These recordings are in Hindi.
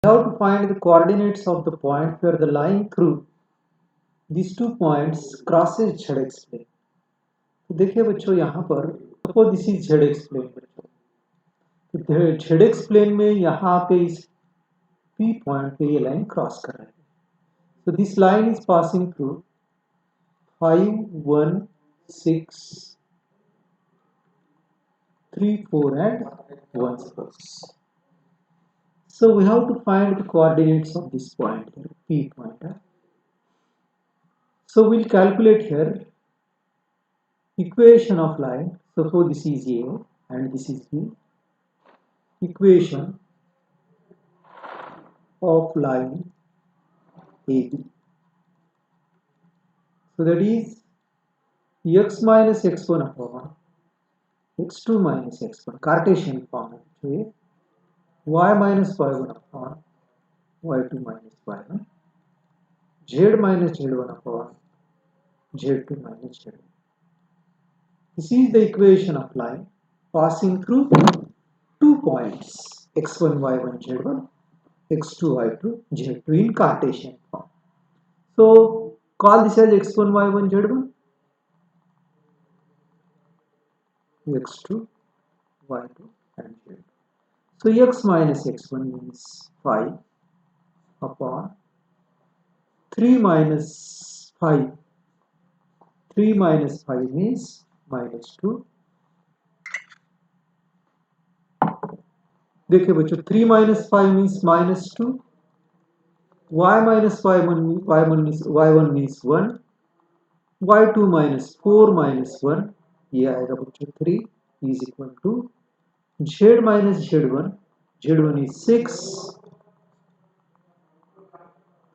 have to find the coordinates of the point where the line through these two points crosses zx plane. तो देखिए बच्चों यहाँ पर suppose this is zx plane बच्चों, तो zx प्लेन में यहाँ पे इस P पॉइंट पे ये लाइन क्रॉस कर रहा है. So this line is passing through 5, 1, 6, 3, 4 and 1 suppose. So we have to find the coordinates of this point here, P point. So we'll calculate here equation of line. Suppose this is A and this is B. Equation of line AB. So that is x minus x1 upon x2 minus x1, Cartesian form. Y minus y1 upon y2 minus y1, z minus z1 upon z2 minus z1. This is the equation of line passing through 2 points x1 y1 z1, x2 y2 z2 in Cartesian form. So call this as x1 y1 z1, x2 y2 and z2. So x minus x1 means 5 upon 3 minus 5. 3 minus 5 means minus 2. देखिए बच्चों 3 minus 5 means minus 2. Y minus y1 means 1. y2 minus 4 minus 1 ये आएगा बच्चों 3 is equal to z minus z1. z1 is 6.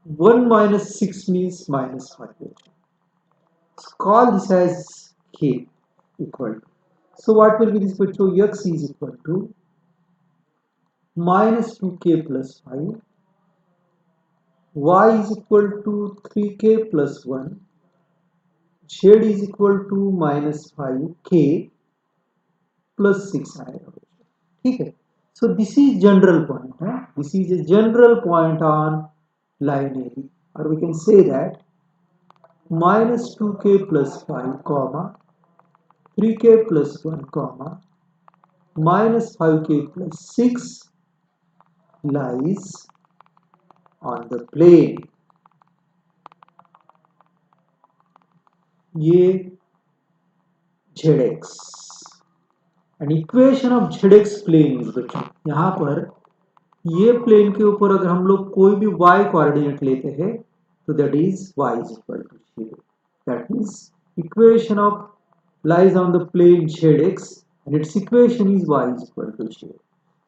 1 minus 6 means minus 5. So call this as k equal to. So what will be this bachcho? X is equal to minus 2k plus 5. Y is equal to 3k plus 1. Z is equal to minus 5k plus 6 आएगा. ठीक है. So this is general point. This is a general point on line AB, or we can say that minus 2k plus 5 comma 3k plus 1 comma minus 5k plus 6 lies on the plane. ये zx and equation of zx plane is बच्चों यहाँ पर ये प्लेन के ऊपर अगर हम लोग कोई भी y कोऑर्डिनेट लेते हैं तो that is y is equal to 0. That means equation of lies on the plane zx and its equation is y is equal to 0.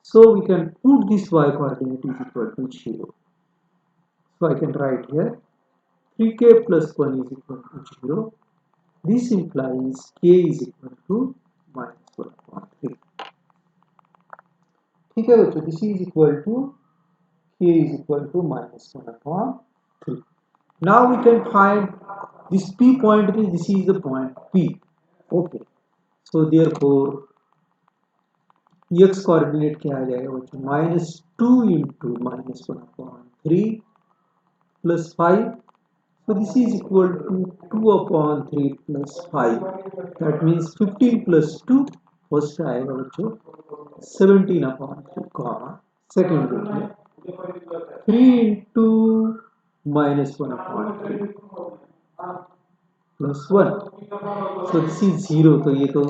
So we can put this y coordinate is equal to 0. So I can write here 3k plus 1 is equal to 0. This implies k is equal to minus 1/3. ठीक है बच्चों, this is equal to k is equal to minus 1/3. Now we can find this P point. This is the point P. Okay. So therefore x coordinate क्या आ जाएगा बच्चों? minus 2 into minus 1/3 plus 5. So this is equal to 2/3 plus 5. That means 15 plus 2. First आएगा बच्चों 17/3 comma second देखिए 3 into minus 1/3 plus 1. So this is 0. तो ये तो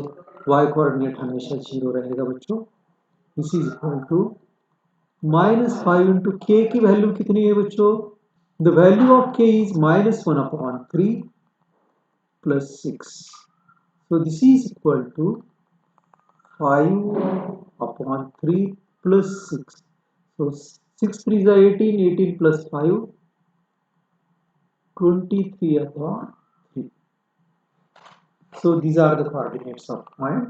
y coordinate हमेशा 0 रहेगा बच्चों. This is equal to minus 5 into k की वैल्यू कितनी है बच्चों? The value of k is minus 1/3 plus 6. So this is equal to 5/3 plus 6. So 6 3 is 18. 18 plus 5 23/3. So these are the coordinates of point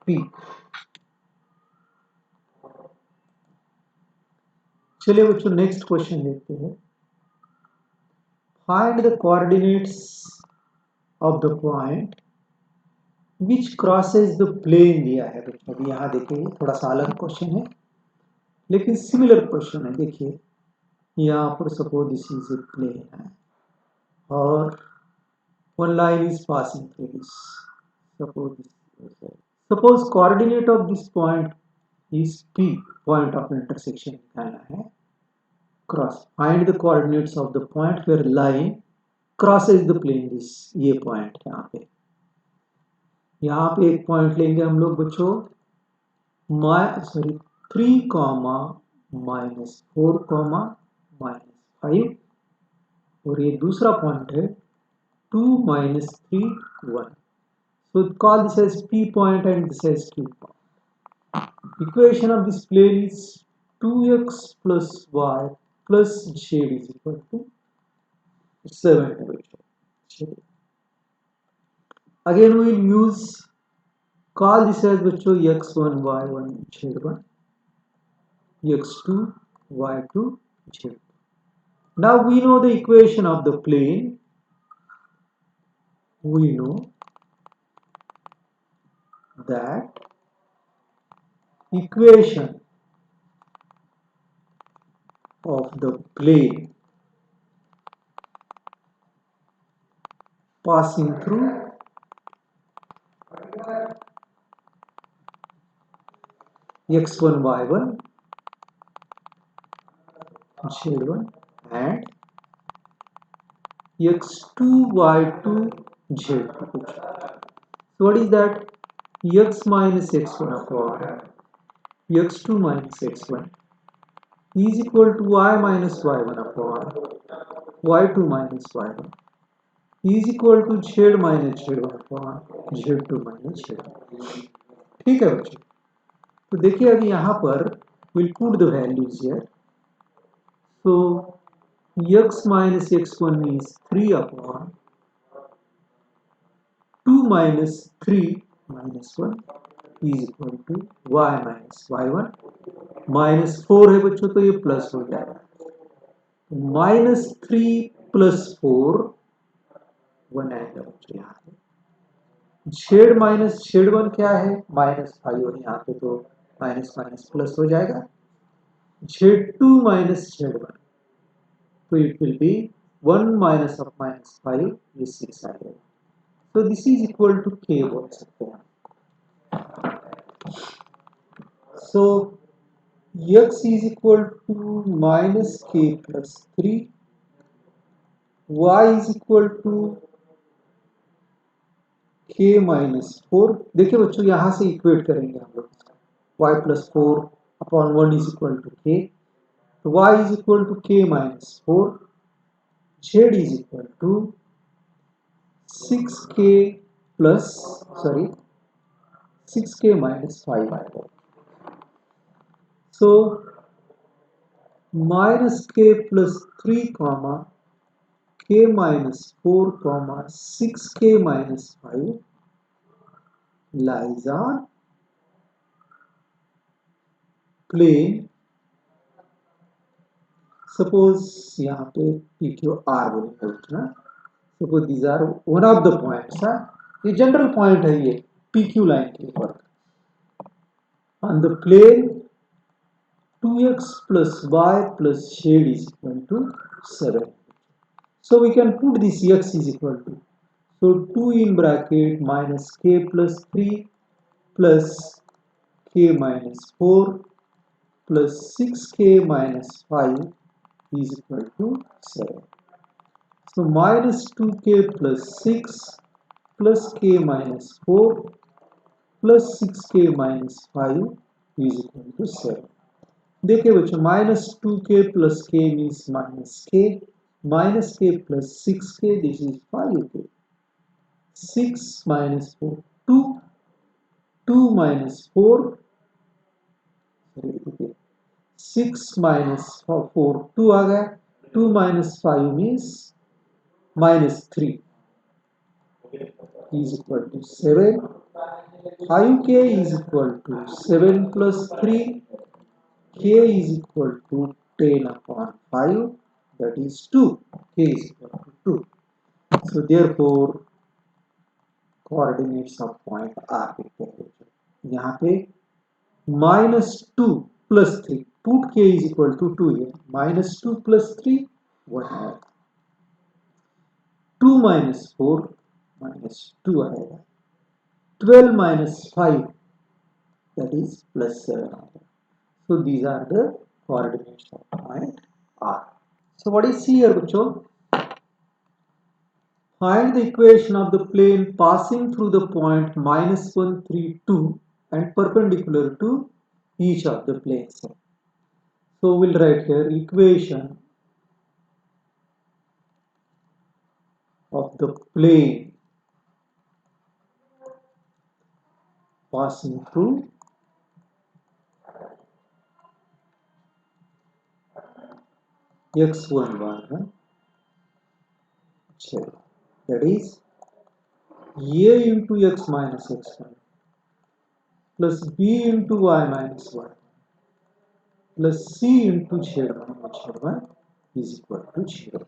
P. चलिए बच्चों नेक्स्ट क्वेश्चन देखते हैं. Find the coordinates of the point which crosses the plane दिया है बच्चों. अभी यहाँ देखिए थोड़ा सा अलग क्वेश्चन है लेकिन सिमिलर क्वेश्चन है. देखिए यहाँ पर suppose this is a plane है और one line is passing through this. Suppose coordinate of this point is P, point of intersection निकालना है. Cross. Find the coordinates of the point where line crosses the plane. This ये point यहाँ पे एक point लेंगे हम लोग बच्चों 3 कॉमा -4 कॉमा -5 और ये दूसरा पॉइंट है 2 -3 1. So call this as P point and this as Q point. Equation of this plane is 2x plus y plus z is equal to 7. Again we will use, call this as x1 y1 z1, x2 y2 z2. Now we know the equation of the plane. We know that equation of the plane passing through x1 y1 z1 and x2 y2 z2. So what is that? X minus x1 upon x2 minus x1 is equal to y minus y1 upon y2 minus y1 is equal to z minus z1 upon z2 minus z1. ठीक है बच्चों, तो देखिए अभी यहाँ पर we'll put the values here. So x minus x1 means 3 upon 2 minus 3 minus 1 is equal to y minus y1 minus 4 है बच्चों तो ये प्लस हो जाएगा. -3 + 4 1 आएगा बच्चों यहाँ पे. z माइनस z1 क्या है? -5 और यहाँ पे तो माइनस माइनस प्लस हो जाएगा. z2 माइनस z1 तो it will be 1 minus of -5 ये 6 आएगा. तो this is equal to k बोल सकते हैं. So x is equal to minus k plus 3, y is equal to k minus 4. देखिए बच्चों यहाँ से इक्वेट करेंगे हम लोग. y plus 4 upon 1 is equal to k. तो y is equal to k minus 4. z is equal to 6k plus 6k minus 5 आएगा. So minus k plus 3 comma k minus 4 comma 6k minus 5 lies on plane. Suppose यहाँ पे PQR बोलेंगे ना. Suppose these are one of the points. ये जनरल पॉइंट है ये PQ लाइन के ऊपर. On the plane 2x plus y plus z is equal to 7. So we can put this x is equal to, so 2 in bracket minus k plus 3 plus k minus 4 plus 6k minus 5 is equal to 7. So minus 2k plus 6 plus k minus 4 plus 6k minus 5 is equal to 7. देखिए बच्चों minus 2k plus k means minus k plus 6k, this is 5k. 6 minus 4 2, 2 minus 4 6 minus 4 2 आ गया. 2 minus 5 means minus 3 is equal to 7. 5k is equal to 7 plus 3, k is equal to 10 upon 5, that is 2. K is equal to 2. So therefore coordinates of point R. यहाँ पे -2 plus 3 put k is equal to 2 है, -2 + 3 1 है, 2 - 4 -2 आएगा, 12 - 5 that is +7 आएगा. So these are the coordinates of point R. So what is C here बच्चों? Find the equation of the plane passing through the point -1, 3, 2 and perpendicular to each of the planes. So we'll write here equation of the plane passing through x1, that is a into x minus x1 plus b into y minus y plus c into z1 is equal to 0.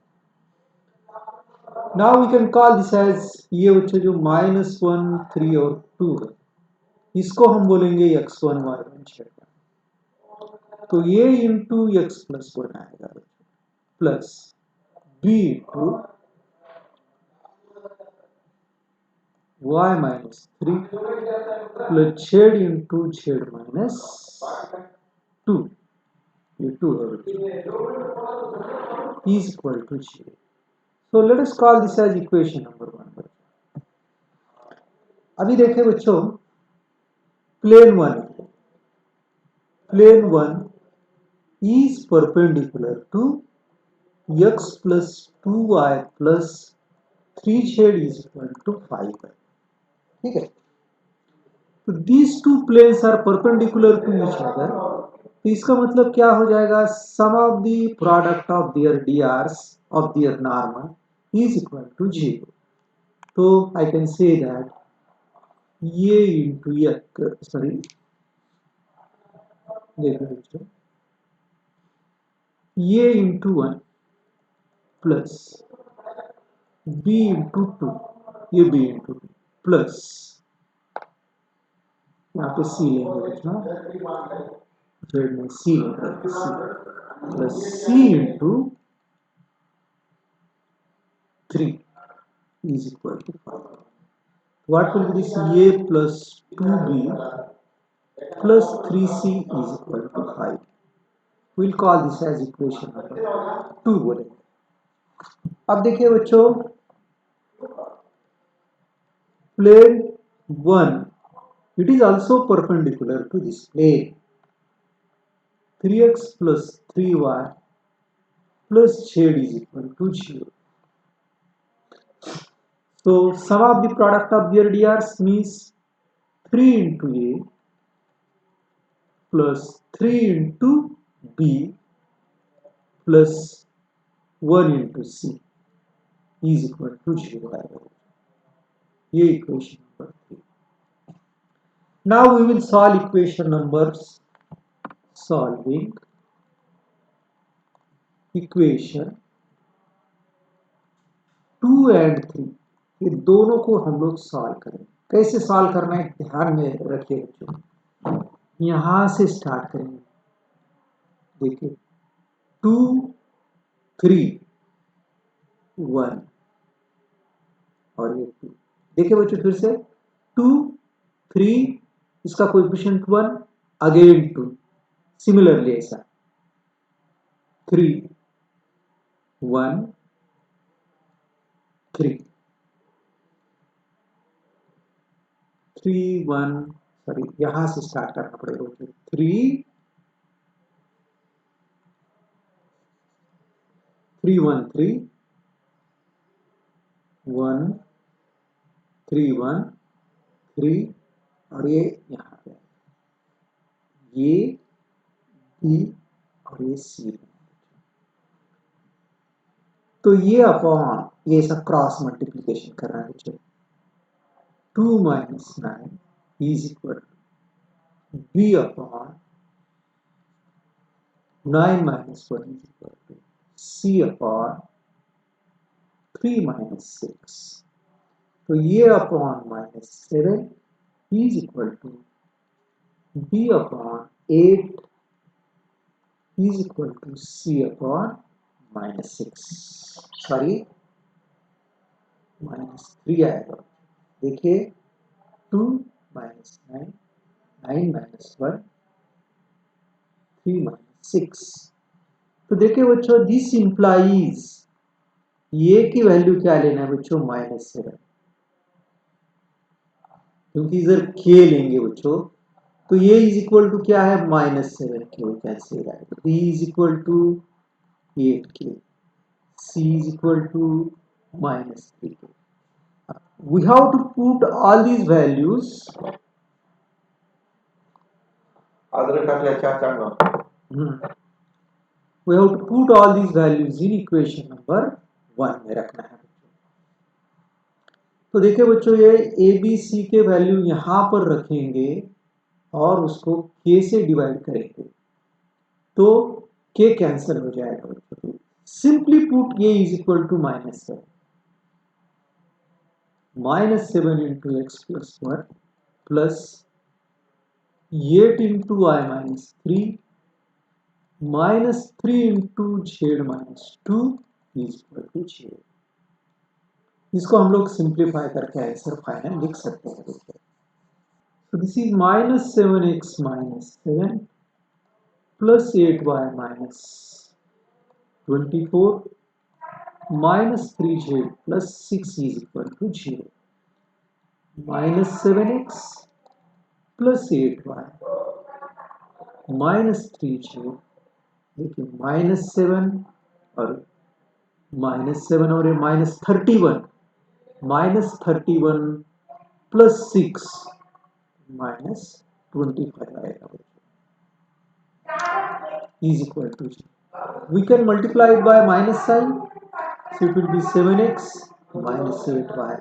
Now we can call this as ये बच्चे जो -1, 3 और 2 है, इसको हम बोलेंगे x1, y1, z1. तो ये इंटू x प्लस 1 आएगा plus b into y minus 3 plus z into z minus 2. ये 2 is equal to 0. So let us call this as equation number 1. अभी देखें बच्चों, plane 1 is perpendicular to x plus 2y plus 3z is equal to 5 है, ठीक है. तो these two planes are perpendicular to each other. तो इसका मतलब क्या हो जाएगा? sum of the product of their drs of their normal is equal to 0. तो I can say that ये into sorry, देखो ये into 1 plus b into 2, ये b into 2 plus यहाँ पे c लेंगे बच्चों, z में c लेंगे, c plus c into 3 is equal to 5. What will be this? a plus 2b plus 3c is equal to 5. We'll call this as equation number 2 बोलेंगे. अब देखिए बच्चों, plane 1, it is also perpendicular to this plane. 3x plus 3y plus z is equal to 0. So sum of the product of their drs means 3 into a plus 3 into b plus 1 into c is equal to 0. ये equation number 3. Now we will solve equation numbers. Solving equation 2 and 3, ये दोनों को हम लोग सॉल्व करेंगे. कैसे सॉल्व करना है ध्यान में रखिए बच्चों. यहां से स्टार्ट करेंगे. देखिए 2, 3, 1 और ये 2. देखिए बच्चों फिर से 2, 3, इसका कोएफिशिएंट 1, अगेन 2, सिमिलरली ऐसा 3, 1, 3, 3, 1, सॉरी यहां से स्टार्ट करना पड़ेगा. 3, 3, 1, 3, 1, 3, 1, 3 और ये यहाँ पे ये बी और ये सी. तो ये अपॉन ये सब क्रॉस मल्टीप्लिकेशन कर रहा है बच्चों. 2 minus 9 is equal to b upon 9 minus 1 is equal to c upon 3 minus 6. तो ये upon minus 7 is equal to b upon 8 is equal to c upon -6, sorry -3 आएगा। देखिए 2 माइनस 9, 9 माइनस 1, 3 माइनस 6। तो देखिए बच्चों, दिस इंप्लाइज ये की वैल्यू क्या लेना है बच्चों, -7, क्योंकि इधर के लेंगे बच्चों, तो ये इज इक्वल टू क्या है, -7 के कैंसिल आएगा। b is equal to 8k, c is equal to -3k। we have to put all these values we have to put all these values in equation number 1 में रखना है। तो देखिए बच्चों, ये ए बी सी के वैल्यू यहां पर रखेंगे और उसको k से डिवाइड करेंगे तो k कैंसिल हो जाएगा बच्चों। Simply put a is equal to -7, -7 into x plus 1 plus 8 into i -3 -3 into z -2 is equal to 0। इसको हम लोग सिंप्लीफाई करके आंसर फाइनल लिख सकते हैं। So this is -7x -7 plus 8y -24 -3z plus 6 is equal to 0. -7x plus 8y -3z, देखिए -7 और -7 और ये -31 plus 6 -25 आएगा is equal to 0. We can multiply it by minus sign, so it will be 7x minus 8y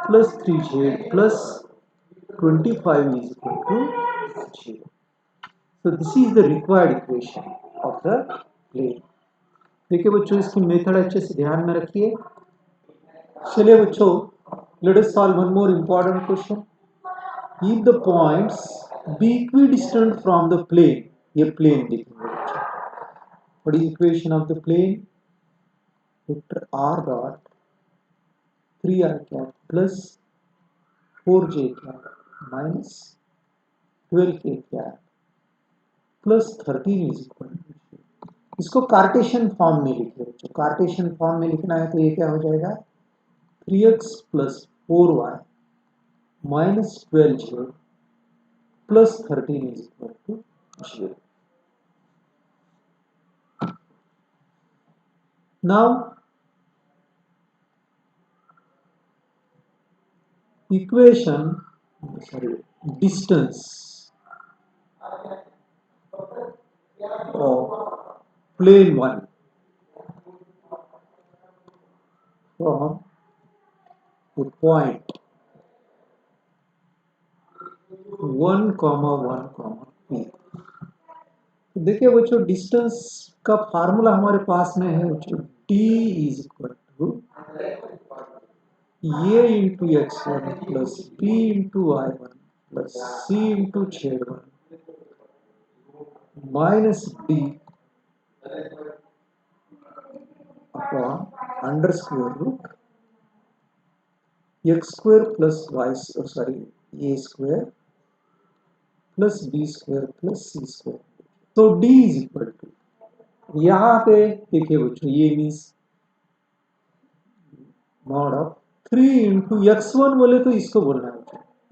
plus 3z plus 25 is equal to 0. So this is the required equation of the plane. देखिए बच्चों, इसकी मेथड अच्छे से ध्यान में रखिए। चलिए बच्चों, let us solve one more important question. If the points be equidistant from the plane, ये plane लिखेंगे बच्चों। What is equation of the plane? Vector r dot 3r cap plus 4j cap minus 12k cap plus 13 is equal to 0. इसको कार्टेशियन फॉर्म में लिखे बच्चों। कार्टेशियन फॉर्म में लिखना है तो ये क्या हो जाएगा, 3x plus 4y minus 12z plus 13 is equal to 0. Now equation, sorry, distance of plane 1 from the point 1, 1, P। देखिए बच्चों, डिस्टेंस का फार्मूला हमारे पास में है बच्चों, d is equal to a into x1 plus b into y1 plus c into z1 minus d upon under square root x square plus y, sorry a square plus b square plus c square. तो d इज इक्वल टू, यहाँ पे देखिए बच्चों, ये means mod of 3 into x1 बोले तो इसको बोलना है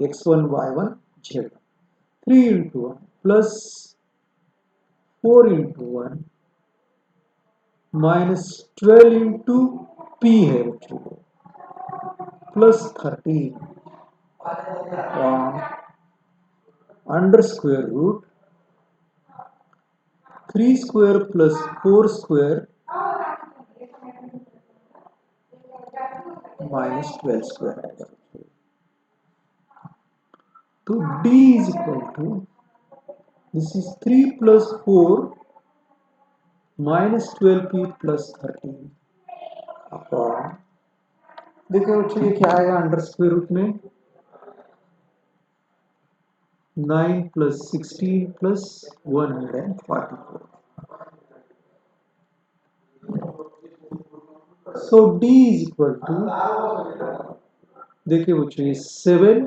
x1 y1 z1, 3 into 1 plus 4 into 1 minus 12 into p है बच्चों plus 13 under square root 3 square plus 4 square minus 12 square आएगा। तो d is equal to, this is 3 plus 4 minus 12p plus 13 upon, देखिए बच्चों ये क्या आएगा अंडर स्क्वायर रूट में 9 plus 16 plus 144। So d is equal to, देखिए बच्चों, ये 7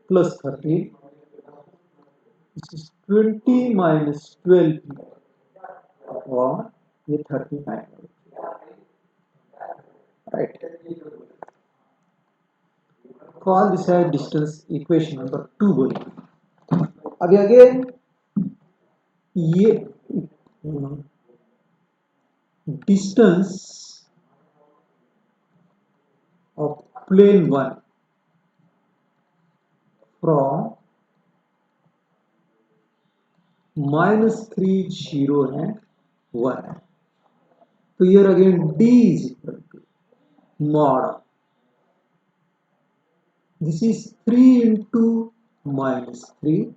plus 13, this is 20 minus 12 और ये 39, right? Call this as distance equation number 2 बोलिए। अभी अगेन ये distance of plane 1 from -3, 0 and 1 है। तो here again d is equal to mod, this is 3 into -3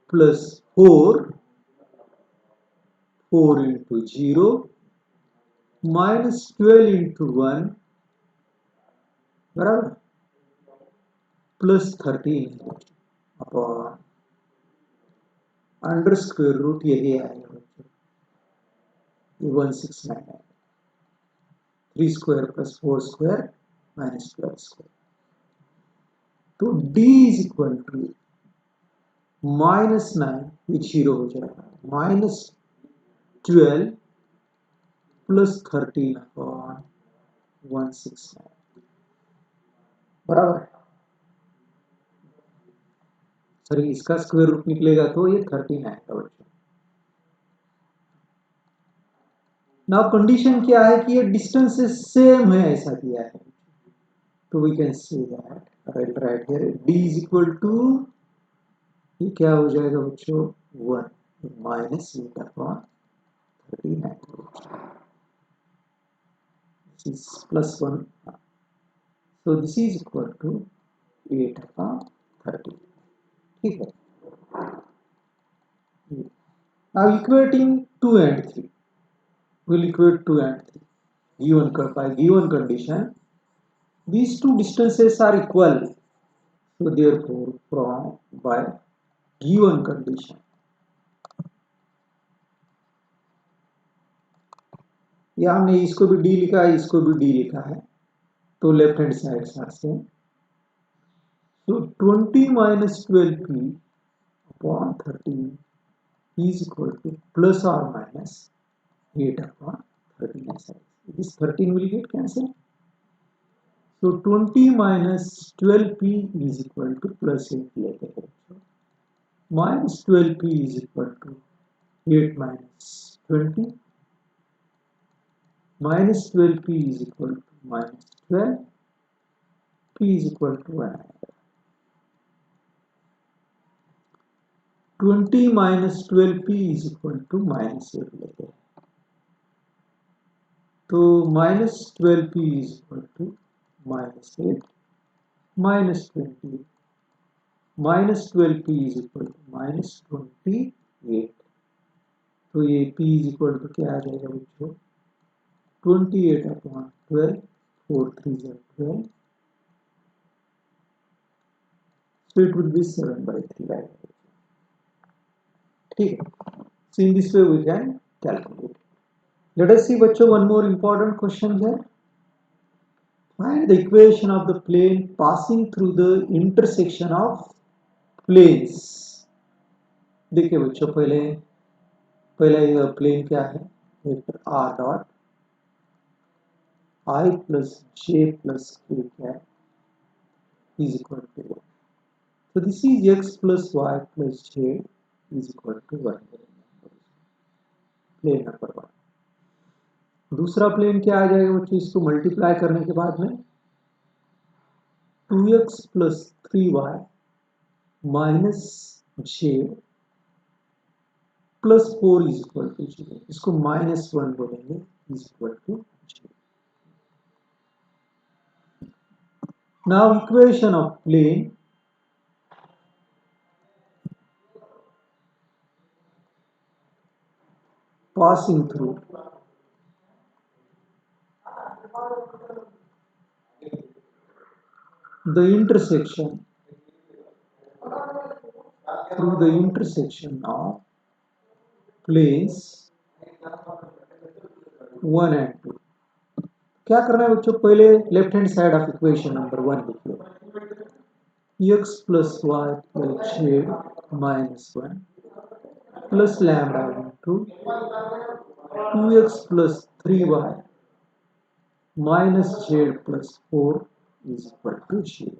plus 4 into 0 minus 12 into 1 बराबर plus 13 upon under square root यही आएगा बच्चों, 1699, 3 square plus 4 square minus 12 square. तो d इज इक्वल टू -9, ये 0 हो जाएगा, -12 प्लस 13 अपॉन 169 बराबर। सॉरी, इसका स्क्वायर रूट निकलेगा तो ये 13 आएगा बच्चों। नाउ कंडीशन क्या है कि ये डिस्टेंस सेम है, ऐसा दिया है, तो we can say that right here d is equal to, ये क्या हो जाएगा बच्चों, 1 minus 8 upon 39, this is plus 1, so this is equal to 8 upon 30, ठीक है। now equating 2 and 3, we'll equate 2 and 3 given by given condition these two distances are equal, so therefore from by given condition, या हमने इसको भी d लिखा है, इसको भी d लिखा है, तो लेफ्ट हैंड साइड से, so 20 minus 12p upon 13 is equal to plus or minus 8 upon 13 size. This 13 will get cancelled. So 20 minus 12p is equal to plus 8 लेते हैं, minus 12p is equal to 8 minus 20, minus 12p is equal to minus 12, p is equal to 1. 20 minus 12p is equal to minus 8 लेते हैं, तो minus 12p is equal to minus 8 minus 20, minus 12p is equal to minus 28, तो ये p is equal to क्या आ जाएगा बच्चों, 28 upon 12, 4 3 12, so it will be 7/3 आएगा, ठीक है। So in this way we can calculate. Let us see बच्चों one more important question here. Find the equation of the plane passing through the intersection of planes. देखिए बच्चों, पहले प्लेन क्या है, vector r dot I plus j plus k क्या is equal to 1. So this is x plus y plus j is equal to 1. Plane number 1। दूसरा प्लेन क्या आ जाएगा बच्चों, इसको मल्टीप्लाई करने के बाद में 2x plus 3y minus j plus 4 is equal to 0, इसको -1 बोलेंगे, is equal to 0. Now equation of plane passing through the intersection of planes 1 and 2. क्या करना है बच्चों, पहले left hand side of equation number 1 लिखिए, x plus y plus z minus 1 plus lambda into 2x plus 3y minus z plus 4 is equal to 0.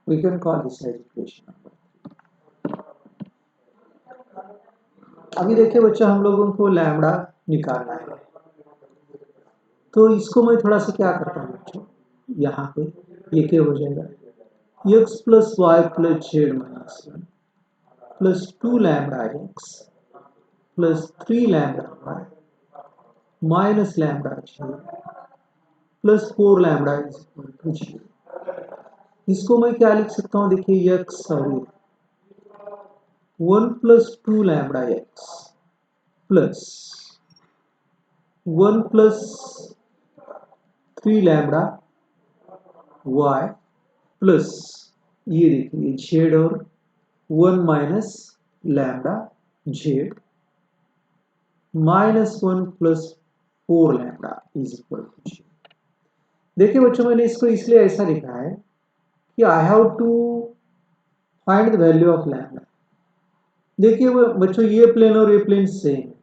We can call this as equation number 3. अभी देखिए बच्चा, हम लोगों को लैम्डा निकालना है, तो इसको मैं थोड़ा सा क्या करता हूँ बच्चों, यहाँ पे ये क्या हो जाएगा, x plus y plus z minus 1 plus 2 lambda x plus 3 lambda y minus lambda z plus 4 lambda is equal to 0। इसको मैं क्या लिख सकता हूँ, देखिए x और 1 plus 2 lambda x plus 1 plus 3 lambda y plus ये देखिए जेड और 1 minus lambda z minus 1 plus 4 lambda is equal to 0। देखिए बच्चों, मैंने इसको इसलिए ऐसा लिखा है कि I have to find the value of lambda. देखिए बच्चों, ये प्लेन और ये प्लेन सेम है,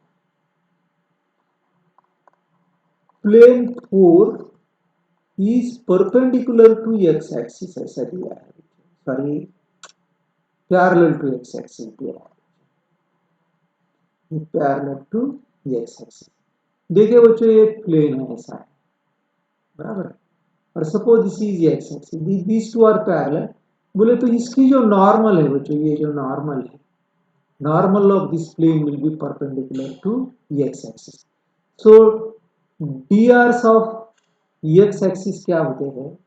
plane 4 is perpendicular to x axis ऐसा दिया है, sorry parallel to x axis दिया है, पैरेलल टू x axis। देखिए बच्चों, ये प्लेन है ऐसा है, बराबर, और suppose this is x axis, these two are parallel, बोले तो इसकी जो नॉर्मल है बच्चों, ये जो नॉर्मल है, normal of this plane will be perpendicular to x axis। So drs of x axis क्या होते हैं,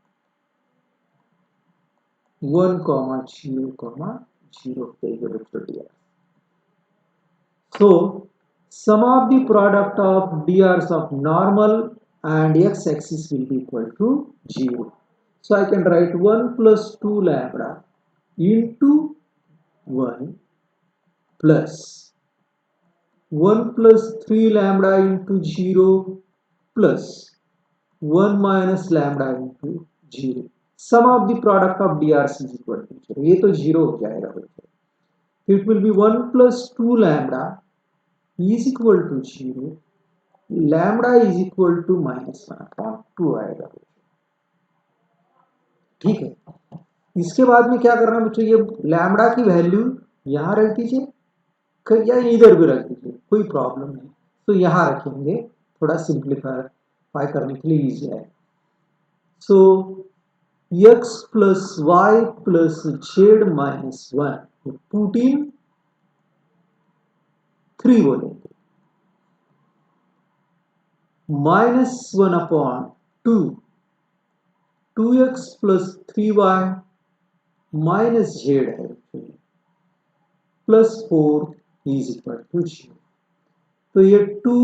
1, 0, 0 dr. So sum of the product of drs of normal and x-axis will be equal to 0. So I can write 1 plus 2 lambda into 1 plus 1 plus 3 lambda into 0 plus 1 minus lambda into 0. Sum of the product of drs is equal to 0. ये तो 0 हो जाएगा बच्चों। It will be 1 plus 2 lambda is equal to 0. Lambda is equal to minus 1 upon 2 आएगा, ठीक है। इसके बाद में क्या करना बच्चों, ये लैम्डा की वैल्यू यहाँ रख दीजिए या इधर भी रख दीजिए, कोई प्रॉब्लम नहीं, तो यहाँ रखेंगे, थोड़ा सिंप्लीफाई करने के लिए इजी है। So x plus y plus z minus 1 put in 3 बोलेंगे, minus 1 upon 2 2x plus 3y minus z है प्लस 4 इज इक्वल टू 0। तो ये 2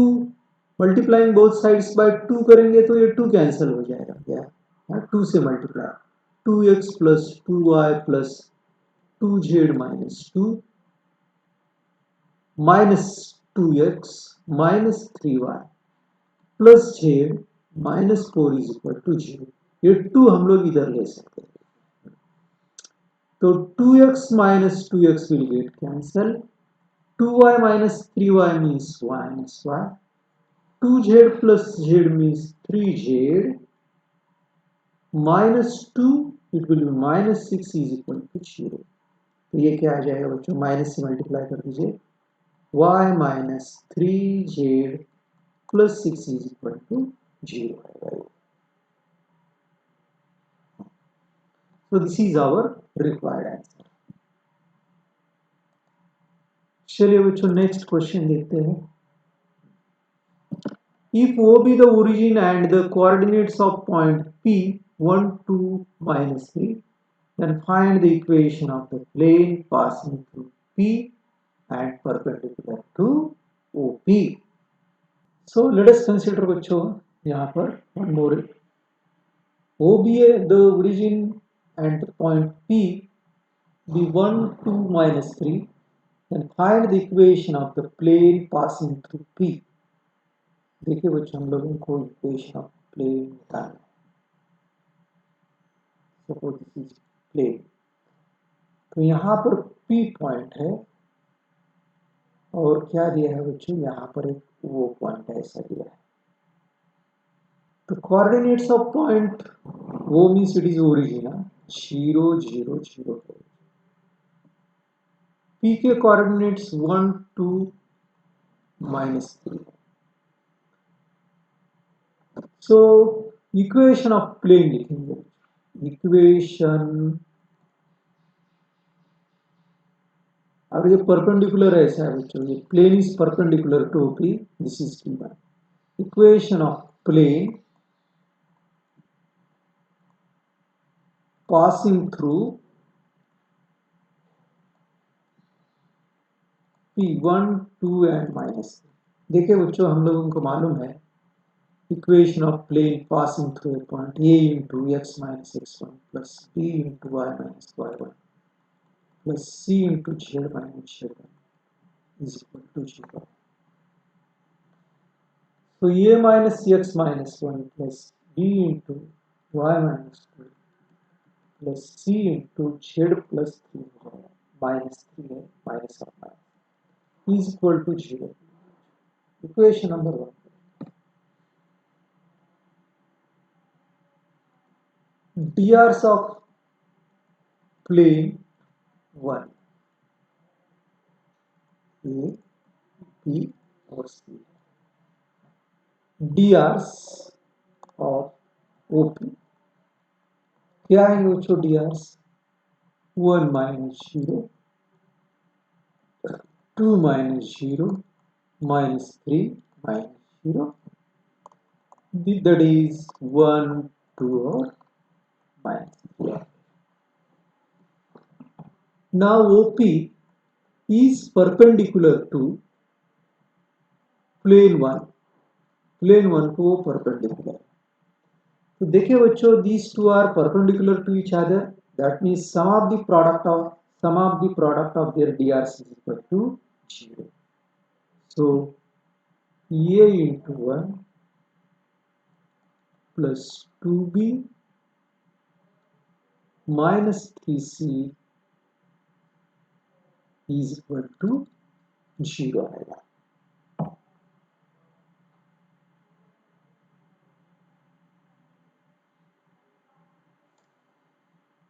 मल्टीप्लाइंग बोथ साइड्स बाय 2 करेंगे तो ये 2 कैंसिल हो जाएगा, क्या 2 से multiply, 2x plus 2y plus 2z minus 2 minus 2x minus 3y plus z minus 4 is equal to 0। ये 2 हम लोग इधर ले सकते हैं, तो 2x minus 2x will get cancelled, 2y minus 3y means minus y, 2z plus z means 3z, minus 2 it will be minus 6 is equal to 0। तो ये क्या आ जाएगा बच्चों, माइनस से मल्टीप्लाई कर दीजिए, y minus 3z plus 6 is equal to 0 आएगा। So this is our required answer। चलिए बच्चों, नेक्स्ट क्वेश्चन देखते हैं। If O be the origin and the coordinates of point P 1, 2, minus 3, then find the equation of the plane passing through P and perpendicular to OP। So let us consider बच्चों यहाँ पर one more, O be the origin and the point P be 1, 2, minus 3, then find the equation of the plane passing through P। देखिए बच्चों, हम लोगों को इक्वेशन ऑफ प्लेन निकालना। सपोज दिस इज प्लेन, तो यहाँ पर P पॉइंट है और क्या दिया है बच्चों, यहाँ पर एक वो पॉइंट है, ऐसा दिया है। तो कोऑर्डिनेट्स ऑफ पॉइंट वो मीन्स इट इज ओरिजिन 0 0 0 है। P के coordinates 1 2 -3। So equation of plane लिखेंगे। इक्वेशन, अब ये परपेंडिकुलर ऐसा है बच्चों, ये plane is perpendicular to P, this is given. Equation of plane passing through P1 2 and -3। देखिए बच्चों, हम लोगों को मालूम है equation of plane passing through a point a into x minus x1 plus b into y minus y1 plus c into z minus z1 is equal to 0। so a minus x minus 1 plus b into y minus 2 plus c into z plus 3 minus 3 है, minus of minus is equal to 0। Equation number 1, drs of plane 1 A, B और C, drs of OP क्या है बच्चों, drs 1 minus 0 2 minus 0 minus 3 minus 0, that is 1 2 or minus 3। now OP is perpendicular to plane 1, plane 1 को perpendicular। तो देखिए बच्चों, these two are perpendicular to each other, that means sum of the product of their drs is equal to 0। so a into 1 plus 2b minus 3c is equal to 0 आएगा।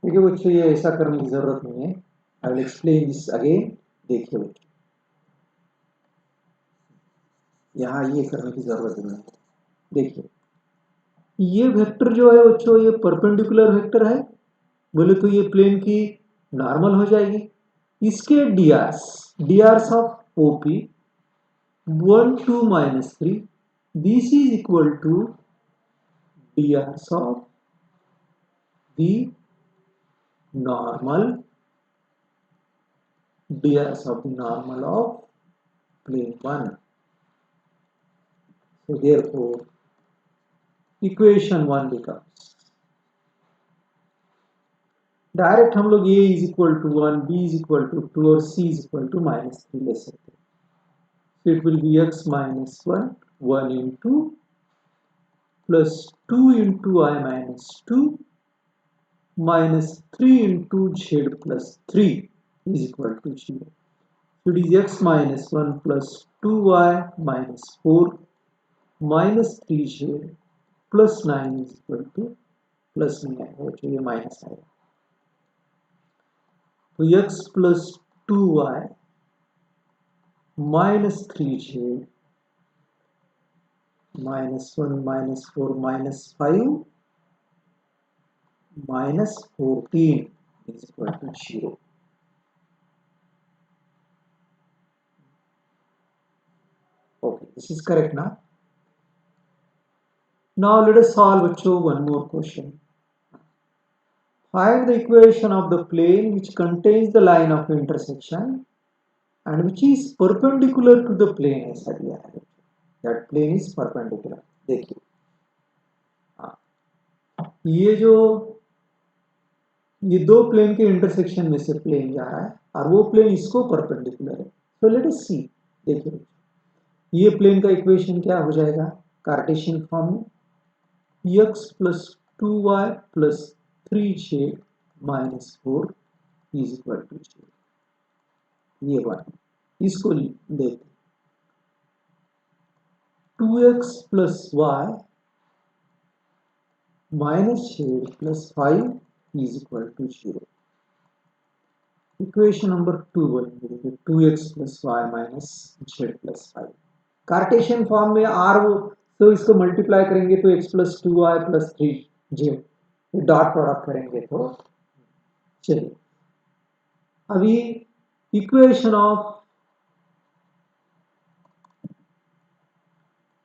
देखिए बच्चों, ये ऐसा करने की जरूरत नहीं है, I will explain this again. देखिए बच्चों, यहाँ ये करने की जरूरत नहीं है। देखिए ये वेक्टर जो है बच्चों, ये परपेंडिकुलर वेक्टर है, बोले तो ये प्लेन की नॉर्मल हो जाएगी। इसके DRs of OP 1 2 -3, this is equal to DRs of the normal, drs of the normal of plane 1। so therefore equation 1 becomes, direct हम लोग a is equal to 1 b is equal to 2 और c is equal to -3 ले सकते हैं। so it will be x minus 1 1 into plus 2 into I minus 2 minus 3 into z plus 3 is equal to 0। so it is x minus 1 plus 2y minus 4 minus 3z plus 9 is equal to plus नहीं आएगा, जो ये माइनस आएगा। तो x plus 2y minus 3z minus 1 minus 4 minus 5 minus 14 is equal to 0। Okay, this is correct now. Now let us solve bachcho one more question. Find the equation of the plane which contains the line of intersection and which is perpendicular to the plane। ऐसा दिया है, that plane is perpendicular। देखिए ये दो प्लेन के इंटरसेक्शन में से प्लेन जा रहा है और वो प्लेन इसको परपेंडिकुलर है। तो लेट अस सी, देखिए ये प्लेन का इक्वेशन क्या हो जाएगा कार्टेशियन फॉर्म में, x plus 2y plus 3z minus 4 is equal to 0. ये वन इसको देते 2x plus y minus z plus 5 is equal to 0. Equation number 2 बनेगी 2x plus y minus z plus 5. Cartesian form में r वो तो इसको मल्टीप्लाई करेंगे तो x plus 2y plus 3z dot product करेंगे तो चलिए अभी equation of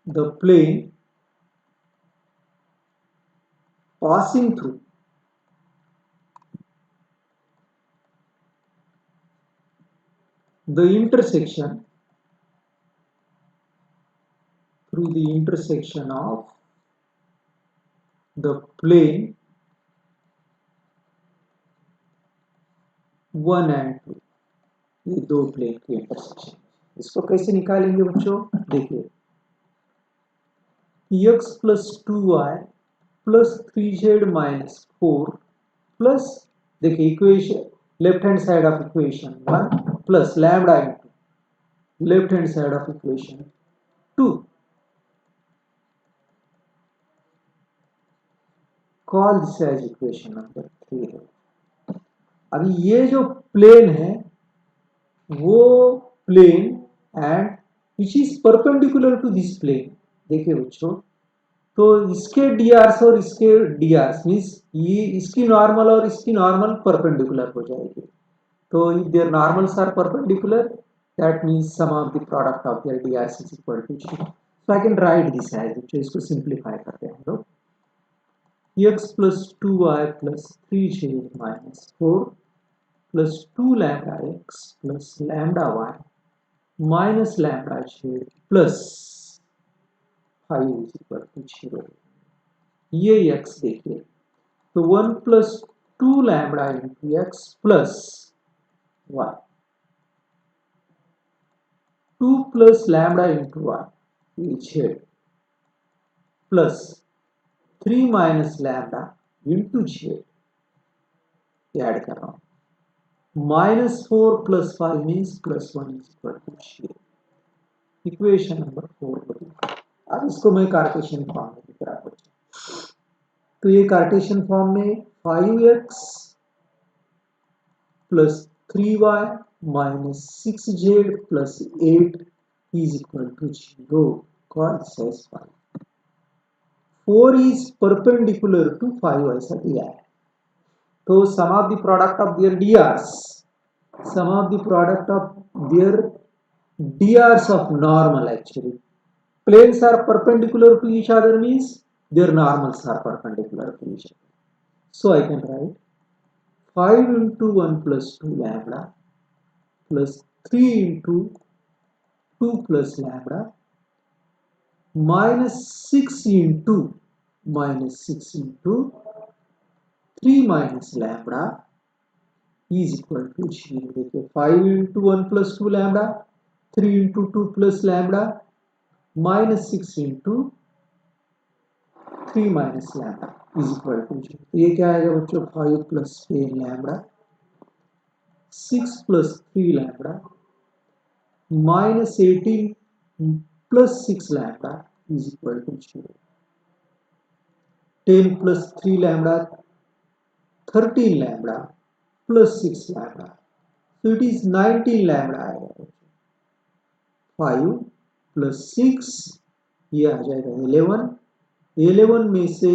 the plane passing through the intersection of the plane 1 and 2. ये दो प्लेन के इंटरसेक्शन इसको कैसे निकालेंगे बच्चों देखिए x plus 2y plus 3z minus 4 plus देखिए equation left hand side of equation 1 plus lambda into left hand side of equation 2. Call this as equation number 3 है. अभी ये जो प्लेन है वो plane and which is perpendicular to this plane देखिए बच्चों तो इसके डीआर्स और इसके डीआर्स मीन्स ये इसकी नॉर्मल और इसकी नॉर्मल परपेंडिकुलर हो जाएगी तो if their normals are perpendicular that means sum of the product of their drs is equal to 0. So I can write this as which is to simplify करते हैं हम लोग x plus 2y plus 3z minus 4 plus 2 lambda x plus lambda y minus lambda z plus 5 is equal to 0. ये x देखिए तो 1 plus 2 lambda into x plus y 2 plus lambda into y z plus 3 minus lambda into z add कर रहा हूं minus 4 plus 5 means plus 1 is equal to 0. Equation number 4 बनी. अब इसको मैं कार्टेशियन फॉर्म में लिख रहा हूं तो ये कार्टेशियन फॉर्म में 5x plus 3y minus 6z plus 8 is equal to 0. Call this as 5. 4 is perpendicular to 5 ऐसा दिया है तो sum of the product of their drs of normal actually planes are perpendicular to each other means their normals are perpendicular to each other. So I can write 5 into 1 plus 2 lambda plus 3 into 2 plus lambda minus 6 into 3 minus lambda is equal to 0. देखिए 5 into 1 plus 2 lambda 3 into 2 plus lambda minus 6 into 3 minus lambda is equal to 0. तो ये क्या आएगा बच्चों 5 plus 10 lambda 6 plus 3 lambda minus 18 plus 6 lambda is equal to 0. 10 plus 3 lambda 13 lambda plus 6 lambda so it is 19 lambda आएगा 5 plus 6 ये आ जाएगा 11 में से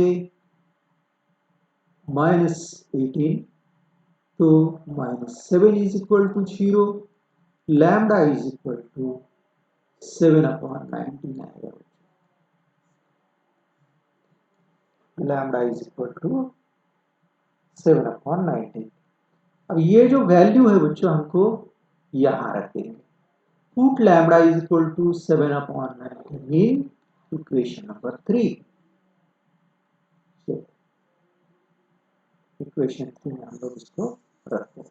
minus 18 तो minus 7 is equal to 0 lambda is equal to 7 upon 19 आएगा lambda is equal to 7 upon 19. अब ये जो वैल्यू है बच्चों हमको यहां रखेंगे put lambda is equal to 7 upon 19 in equation number 3. So, equation 3 में हम लोग इसको रखते हैं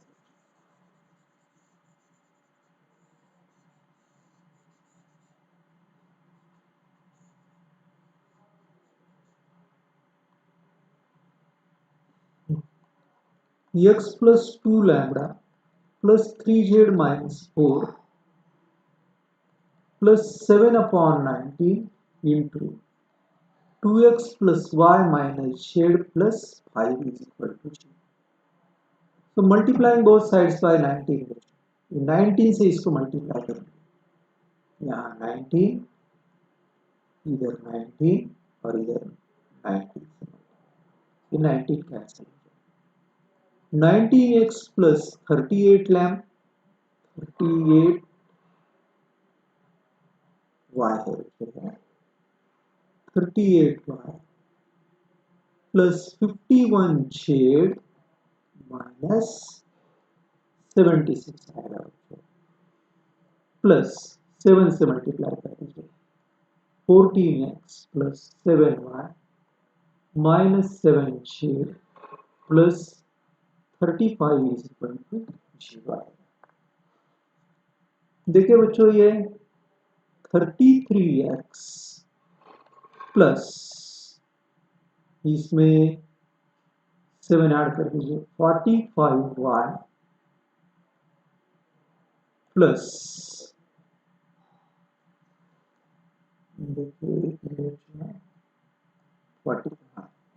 x plus 2 lambda plus 3z minus 4 plus 7 upon 19 into 2x plus y minus z plus 5 is equal to 0. So multiplying both sides by 19. 19 से इसको मल्टीप्लाई करेंगे, यहाँ 19, इधर 19 और इधर 19 से ये 19 कैंसिल हो जाएगा। 19x plus 38 लैम्ब 38 y है, 38y plus 51z minus 76 आएगा, प्लस 7 से मल्टीप्लाई कर दीजिए, 14x plus 7y minus 7z plus 35 is equal to gy। देखिए बच्चों, ये 33x प्लस इसमें 7 ऐड कर दीजिए, 45y प्लस देखिए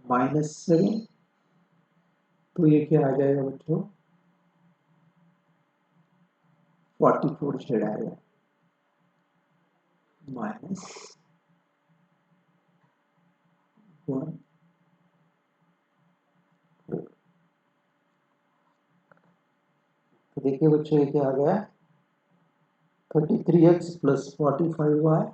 माइनस 7, तो ये क्या आ जाएगा बच्चों, 44 शेड आएगा, माइनस 1 4। तो देखिए बच्चों, ये क्या आ गया, 33x plus 45y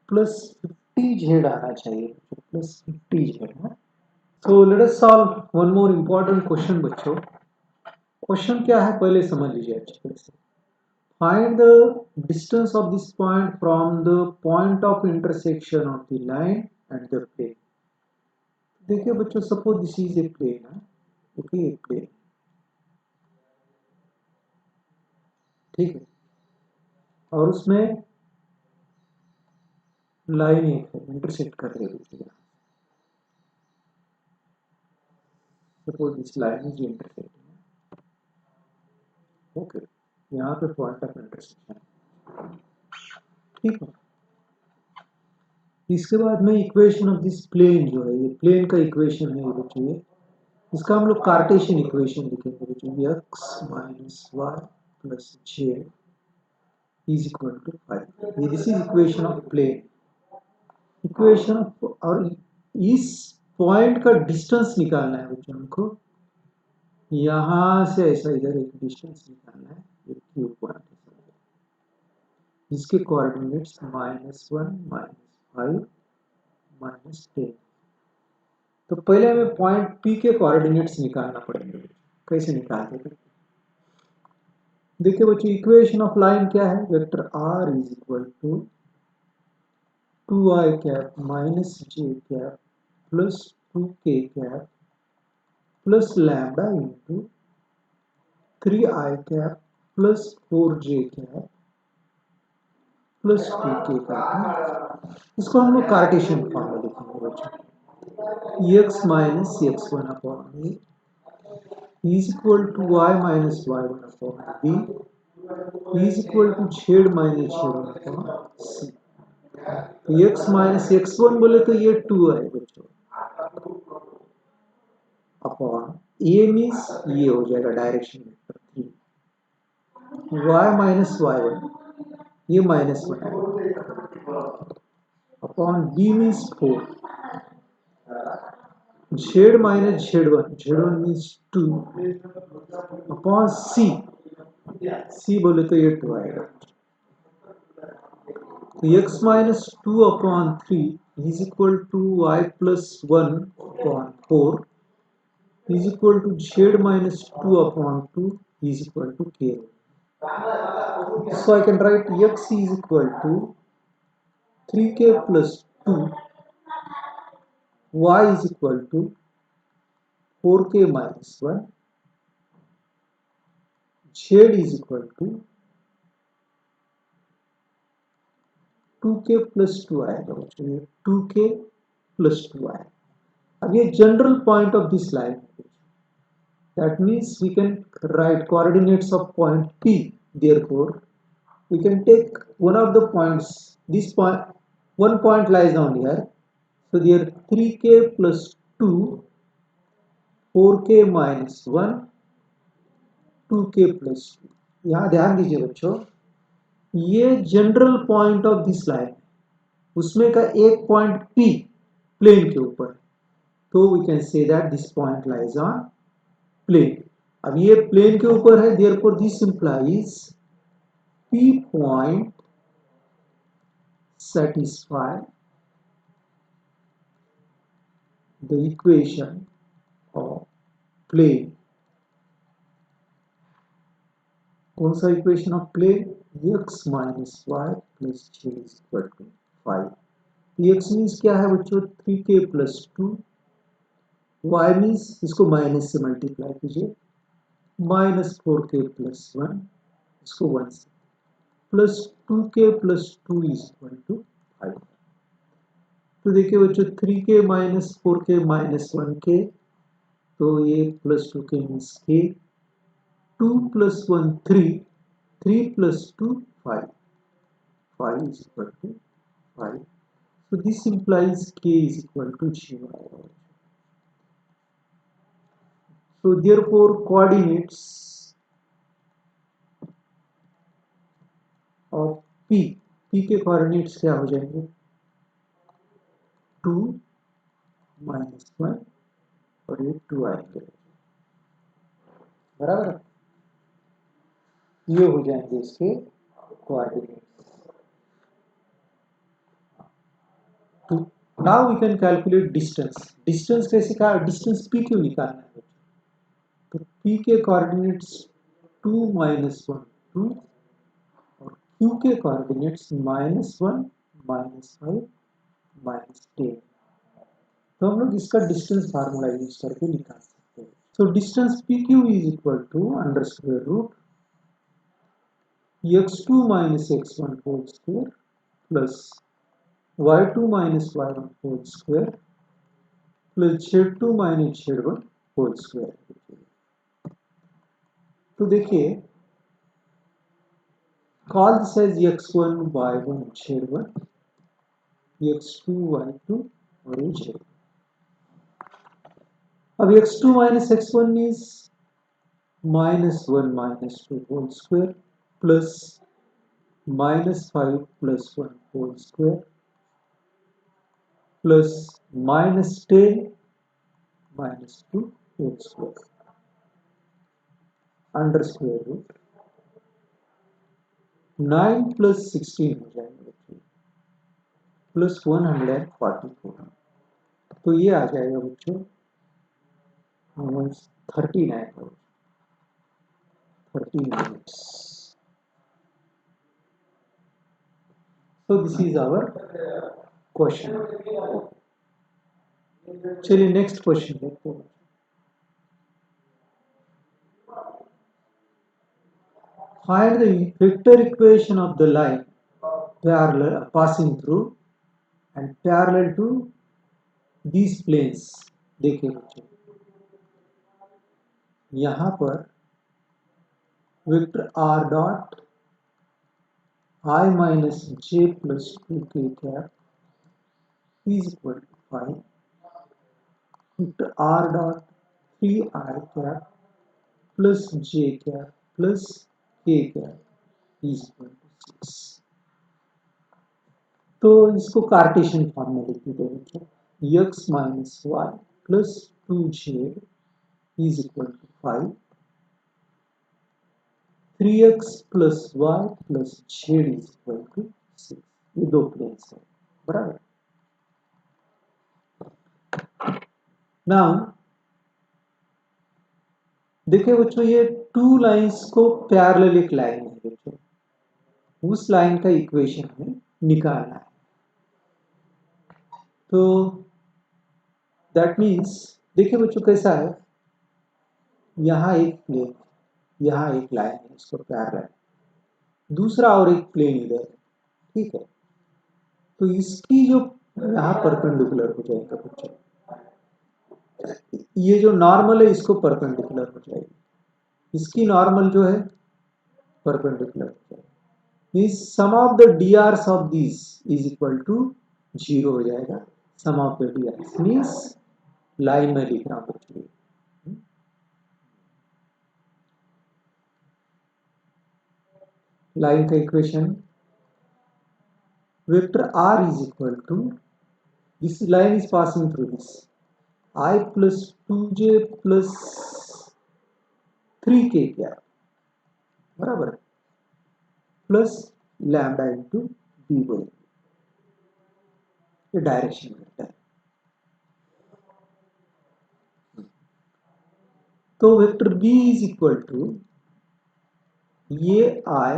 plus 50z आना चाहिए, प्लस 50z है। So let us solve one more important question बच्चों। क्वेश्चन क्या है पहले समझ लीजिए अच्छे तरह से। Find the distance of this point from the point of intersection of the line and the plane. देखिए बच्चों, suppose this is a plane है, ओके, एक प्लेन, ठीक है, और उसमें लाइन एक है, इंटरसेक्ट कर रही है, suppose this line is intersecting, okay, यहाँ पे पॉइंट ऑफ इंटरसेक्शन, ठीक है। इसके बाद में इक्वेशन ऑफ दिस प्लेन जो है, ये प्लेन का इक्वेशन है ये बच्चों, ये इसका हम लोग कार्टेशियन इक्वेशन लिखेंगे बच्चों, x minus y plus j is equal to 5। ये this is equation of plane, equation. और इस पॉइंट का डिस्टेंस निकालना है बच्चों हमको, यहां से ऐसा इधर एक डिस्टेंस निकालना है, ये क्यू पॉइंट है जिसके कोऑर्डिनेट्स -1 -5 -10। तो पहले हमें पॉइंट पी के कोऑर्डिनेट्स निकालना पड़ेंगे। कैसे निकालते हैं देखिए बच्चों, इक्वेशन ऑफ लाइन क्या है, vector r is equal to 2i cap minus j cap plus 2k cap plus lambda into 3i cap plus 4j cap plus 2k cap. इसको हम लोग कार्टेशियन फॉर्म में लिखेंगे बच्चों, x minus x1 upon a is equal to y minus y1 upon b is equal to z minus z1 upon c। x minus x1 बोले तो ये 2 है बच्चों, अपॉन a मीन्स ये हो जाएगा direction vector 3, y minus y1 ये -1 है, upon b means 4, z minus z1 means 2 upon c बोले तो ये 2 आएगा। x minus 2 upon 3 is equal to y plus 1 upon 4 is equal to z minus 2 upon 2 is equal to k। So I can write x is equal to 3k plus 2, y is equal to 4k minus 1, z is equal to 2k plus 2 आएगा बच्चों, 2k plus 2 आएगा। अब ये general point of this line, that means we can write coordinates of point P. Therefore we can take one of the points, this point, one point lies down here, so there 3k plus 2, 4k minus 1, 2k plus 2. यहाँ ध्यान दीजिए बच्चों, ये general point of this line, उसमें का एक पॉइंट P प्लेन के ऊपर, तो we can say that this point lies on plane. अब ये प्लेन के ऊपर है, therefore this implies P point satisfy the equation of plane. कौन सा equation of plane? x minus y plus z equal to 5. x means क्या है बच्चों? 3k plus 2. y मीन्स इसको माइनस से मल्टीप्लाई कीजिए, माइनस 4k प्लस 1, इसको 1 से plus 2k plus 2 is equal to 5. तो देखिए बच्चों 3k minus 4k minus 1k, तो ये plus 2k means k, 2 plus 1 3, 3 plus 2 5, 5 is equal to 5. So this implies k is equal to 0. So therefore coordinates of P के coordinates क्या हो जाएंगे? 2 minus 1 और ये 2 आएंगे, बराबर है? ये हो जाएंगे इसके कोऑर्डिनेट. तो now we can calculate distance. Distance कैसे का? डिस्टेंस P क्यों निकालना है? तो P के कोऑर्डिनेट्स 2 minus 1 2 और Q के कोऑर्डिनेट्स -1 -5 -10. तो हम लोग इसका डिस्टेंस फार्मूला यूज करके निकाल सकते हैं. So distance PQ is equal to under square root x2 minus x1 whole square plus y2 minus y1 whole square plus z2 minus z1 whole square. तो देखिए call this as x1 y1 z1, x2 y2 और ये z. अब x2 minus x1 is -1 minus 2 whole square plus -5 plus 1 whole square plus -10 minus 2 whole square under square root 9 plus 16 हो जाएंगे प्लस 144. तो ये आ जाएगा बच्चों 39 30 minutes. So this is our question. चलिए नेक्स्ट क्वेश्चन देखते हैं. Find the vector equation of the line parallel passing through and parallel to these planes. देखिए बच्चों यहाँ पर vector r dot I minus j plus 2k cap is equal to 5. Vector r dot 3i cap plus j cap plus k cap is equal to 6. तो इसको कार्टेशियन फॉर्म में लिख दीजिए बच्चों. x minus y plus 2z is equal to 5, 3x plus y plus z is equal to 6. ये दो प्लेन्स है, बराबर. नाउ देखिए बच्चों ये टू लाइंस को पैरेलल एक लाइन है बच्चों, उस लाइन का इक्वेशन हमें निकालना है. तो दैट मीन्स देखिए बच्चों कैसा है, यहाँ एक प्लेन, यहाँ एक लाइन है इसको पैरेलल, दूसरा और एक प्लेन इधर है, ठीक है. तो इसकी जो यहाँ परपेंडिकुलर हो जाएगा बच्चों, ये जो नॉर्मल है इसको परपेंडिकुलर हो जाएगी, इसकी नॉर्मल जो है परपेंडिकुलर हो जाएगी, means sum of the D Rs of this is equal to 0 हो जाएगा। Sum of the D Rs means line में लिख रहा हूं बच्चों, लाइन का equation vector r is equal to, this line is passing through this, I plus 2j plus 3k क्या बराबर प्लस लैम्डा इंटू डी बोलेंगे, ये डायरेक्शन वेक्टर है। तो vector b is equal to ये I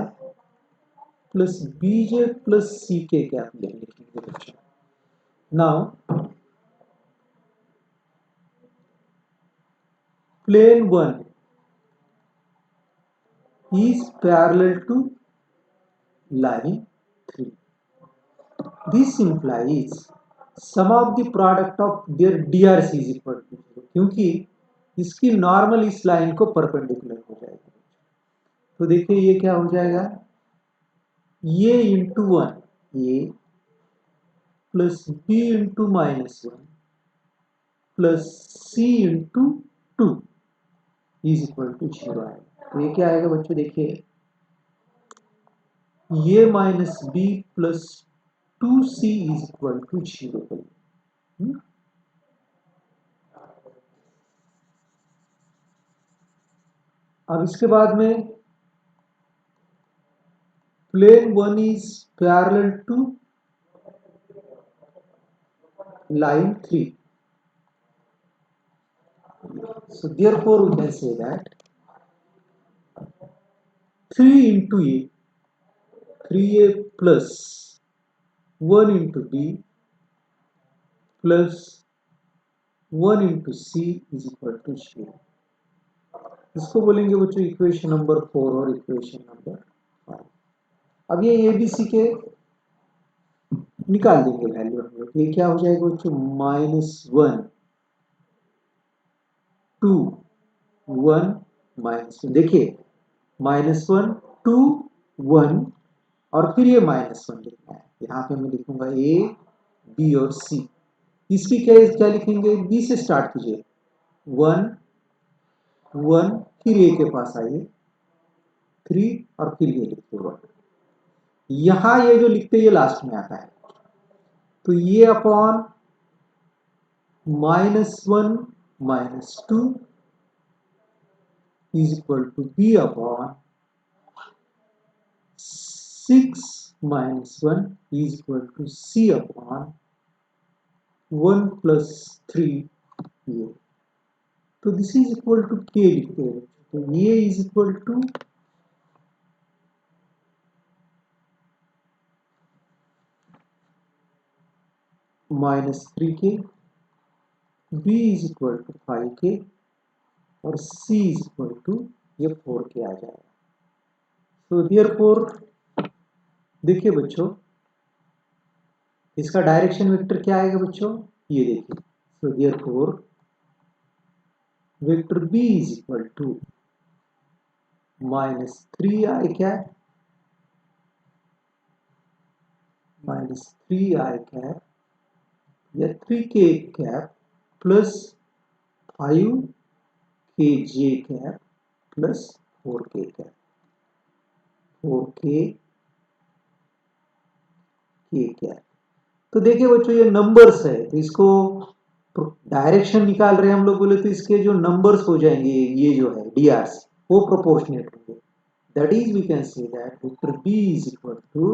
plus b j plus c के क्या लिखेंगे बच्चों। Now plane 1 is parallel to line 3. This implies sum of the product of their DRC is equal to 0, क्योंकि इसकी नॉर्मल इस लाइन को परपेंडिकुलर हो जाएगी। तो देखिए ये क्या हो जाएगा, ये इंटू 1 ये plus b into -1 plus c into 2 is equal to 0 आएगा। तो ये क्या आएगा बच्चों, देखिए ये minus b plus 2c is equal to 0। अब इसके बाद में plane 1 is parallel to line 3, so therefore we can say that 3 into a 3a plus 1 into b plus 1 into c is equal to 0। इसको बोलेंगे बच्चों इक्वेशन नंबर 4 और इक्वेशन नंबर 5। अब ये ए बी सी के निकाल देंगे वैल्यू हम लोग, ये क्या हो जाएगा बच्चों, -1 2 1 -1, देखिए -1 2 1 और फिर ये -1 लिखना है। यहाँ पे मैं लिखूंगा ए बी और सी, इसकी क्या लिखेंगे, बी से स्टार्ट कीजिए 1 1 फिर ए के पास आइए 3 और फिर ये लिखिए 1। यहां ये जो लिखते ये लास्ट में आता है, तो ये upon -1 -2 is equal to b upon 6 minus 1 is equal to c upon 1 plus 3 ये। तो this is equal to k लिखते हैं, तो ये is equal to -3k, b is equal to 5k और c इज इक्वल टू ये 4k आ जाएगा। तो देयरफॉर देखिए बच्चों इसका डायरेक्शन वेक्टर क्या आएगा बच्चों, ये देखिए, so therefore vector b is equal to -3i cap -3i cap या 3k cap plus 5kj cap plus 4k cap 4k cap. तो देखिए बच्चों ये नंबर्स है, तो इसको डायरेक्शन निकाल रहे हैं हम लोग बोले तो इसके जो नंबर्स हो जाएंगे ये जो है डीआरस वो प्रोपोर्शनेट होंगे। That is we can say that vector b is equal to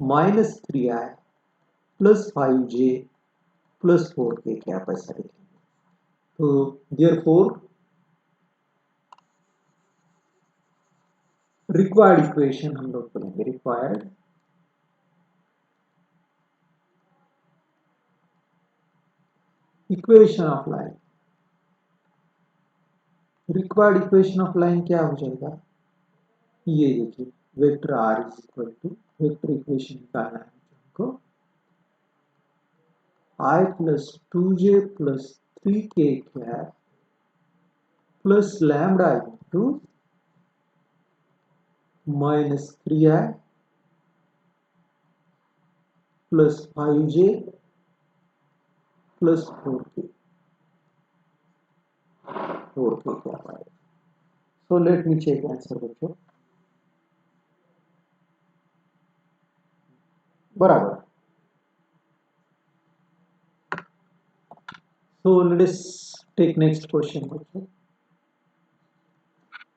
-3i plus 5j plus 4k cap, ऐसा लिखेंगे। तो देयरफॉर रिक्वायर्ड इक्वेशन हम लोग बोलेंगे, required equation of line, required equation of line क्या हो जाएगा, ये देखिए vector r is equal to, vector equation निकालना है हमको, i plus 2j plus 3k cap plus lambda into minus 3i plus 5j plus 4k cap आएगा. So let me check answer बच्चों. बराबर. So let us take next question.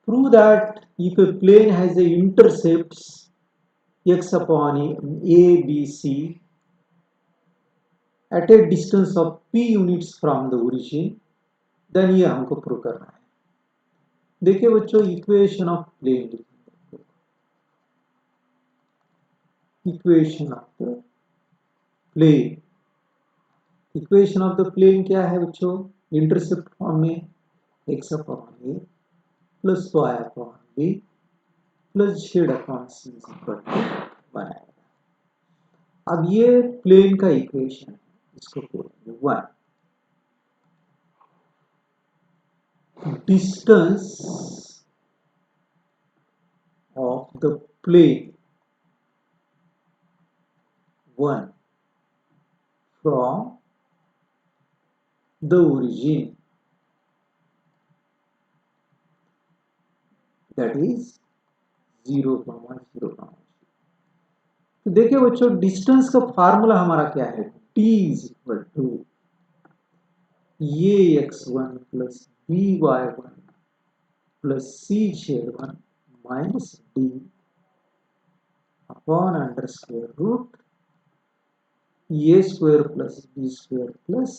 Prove that if a plane has the intercepts x upon a, b, c at a distance of p units from the origin, then ये हमको प्रूव करना है. देखिए बच्चों, equation of plane, equation of the plane, equation of the plane क्या है बच्चों? इंटरसेप्ट फॉर्म में x upon a plus y upon b plus z upon c बनाएगा. अब ये प्लेन का इक्वेशन है, इसको बोलेंगे 1. Distance of the plane 1 from the origin, that is 0, 0. तो देखिए बच्चों, डिस्टेंस का फार्मूला हमारा क्या है? t इज इक्वल टू ये x1 plus by1 plus cz1 minus d upon under square root A square plus B square plus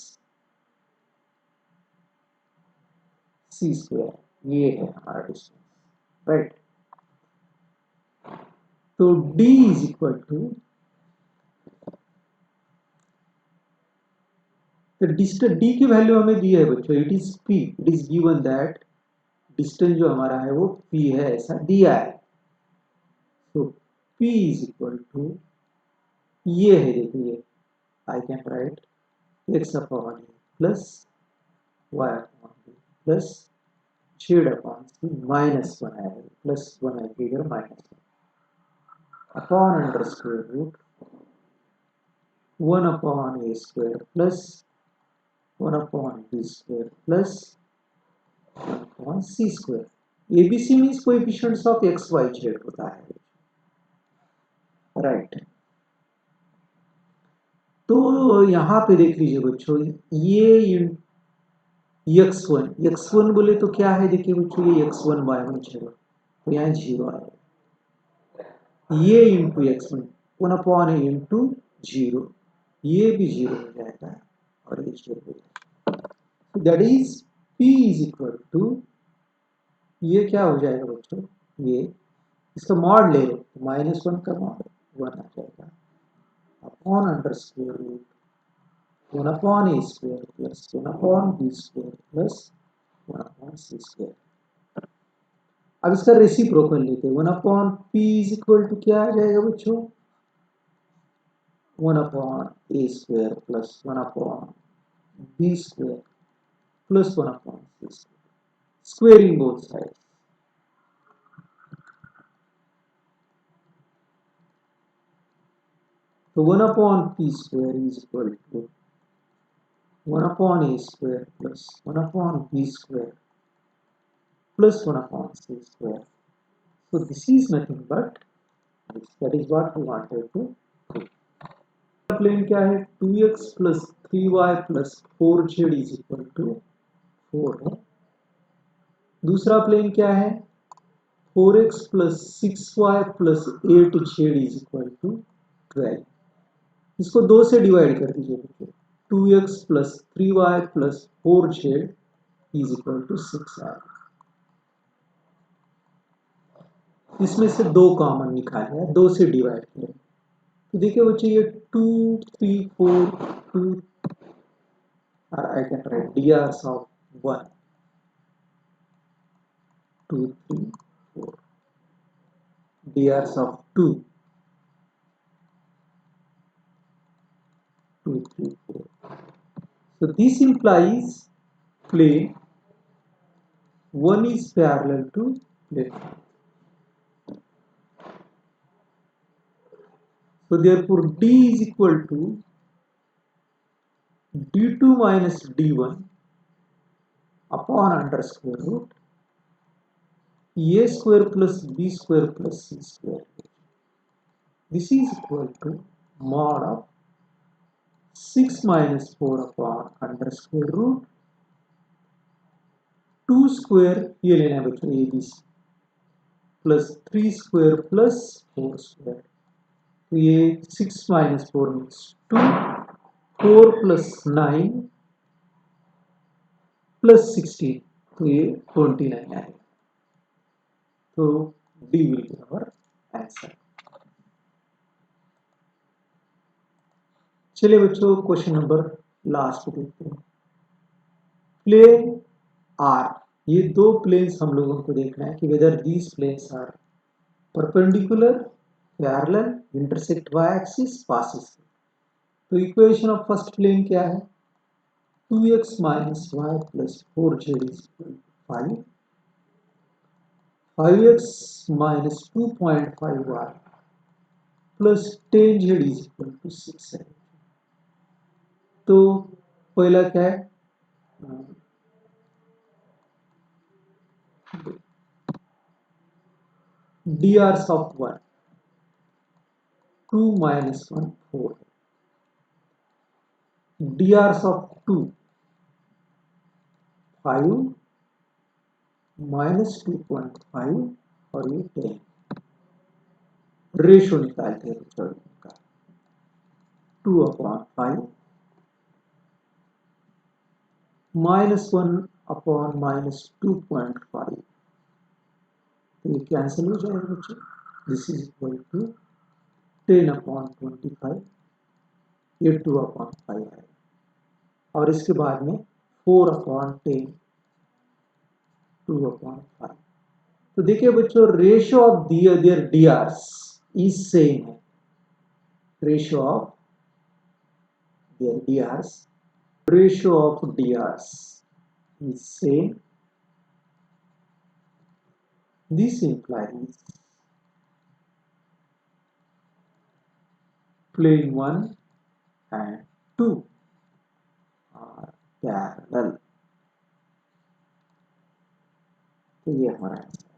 C square. ये है हमारा डिस्टेंस, राइट. तो d इज इक्वल टू, तो डिस्टेंस d की वैल्यू हमें दी है बच्चों, it is p. It is given that distance जो हमारा है वो p है, ऐसा दिया है. तो p इज इक्वल टू ये है, देखिए I can write x upon a plus y upon b plus z upon c minus 1 आएगा, प्लस 1 आएगा इधर, minus 1 upon under square root 1 upon A square plus 1 upon B square plus 1 upon C square. A b c means coefficients of x y z होता है, राइट. तो यहां पे देख लीजिए बच्चों, ये x1 बोले तो क्या है? देखिए बच्चों, ये x1 y1 0, तो यहाँ 0 आएगा. ये इंटू x1 1 अपॉन ए इंटू 0, ये भी 0 हो जाएगा और ये 0 हो जाएगा. That is p is equal to, ये क्या हो जाएगा बच्चों? ये इसका मॉड ले लो तो -1 का मॉड 1 आ जाएगा upon under square root 1 upon ए square plus 1 upon B square plus 1 upon सी स्क्वायर. अब इसका रेसिप्रोकल लेते हैं. 1 upon P is equal to क्या आ जाएगा बच्चों? 1 अपॉन ए square plus 1 upon B square plus 1 upon सी स्क्वायर, स्क्वेयरिंग बोथ साइड्स. तो 1 upon P square is equal to 1 upon a square plus 1 upon b square plus 1 upon c square. So this is nothing but this. That is what we wanted to do. Plane क्या है? 2x plus 3y plus 4z is equal to 4 है. दूसरा प्लेन क्या है? 4x plus 6y plus 8z is equal to 12. इसको 2 से डिवाइड कर दीजिए. 2x plus 3y plus 4z is equal to 6y. इसमें से 2 कॉमन निकाले हैं, 2 से डिवाइड किया. तो देखिए बच्चे, ये 2 3 4 2 और आई can right drs of 1 2 3 4 drs of 2 2 3 4. So this implies plane 1 is parallel to plane 5. So therefore D is equal to d2 minus d1 upon under square root a square plus b square plus c square. This is equal to mod of 6 minus 4 upon under square root 2 square ये लेना है बच्चों abc plus 3 square plus 4 square. तो ये 6 minus 4 means 2, 4 plus 9 plus 16, तो ये 29 आएगा. तो D will be our answer. चलिए बच्चों क्वेश्चन नंबर लास्ट को देखते हैं. प्लेन आर, ये दो प्लेन्स हम लोगों को देखना है कि whether these planes are perpendicular, parallel, intersect by axis, passes. तो इक्वेशन ऑफ फर्स्ट प्लेन क्या है? 2x minus y plus 4z is equal to 5. 5x minus 2.5y plus 10z is equal to 6. तो पहला क्या है? drs of 1 2 minus 1 4, drs of 2 5 minus 2.5 और ये 10. रेशो निकालते हैं बच्चों का 2/5 minus 1 upon minus 2.5. तो ये कैंसिल हो जाएगा बच्चों. This is equal to 10/25. ये 2/5 है और इसके बाद में 4/10 2/5. तो देखिए बच्चों ratio of their DRs is same है. Ratio of their DRs, ratio of DRs is same. This implies plane 1 and 2 are parallel. तो ये हमारा आंसर.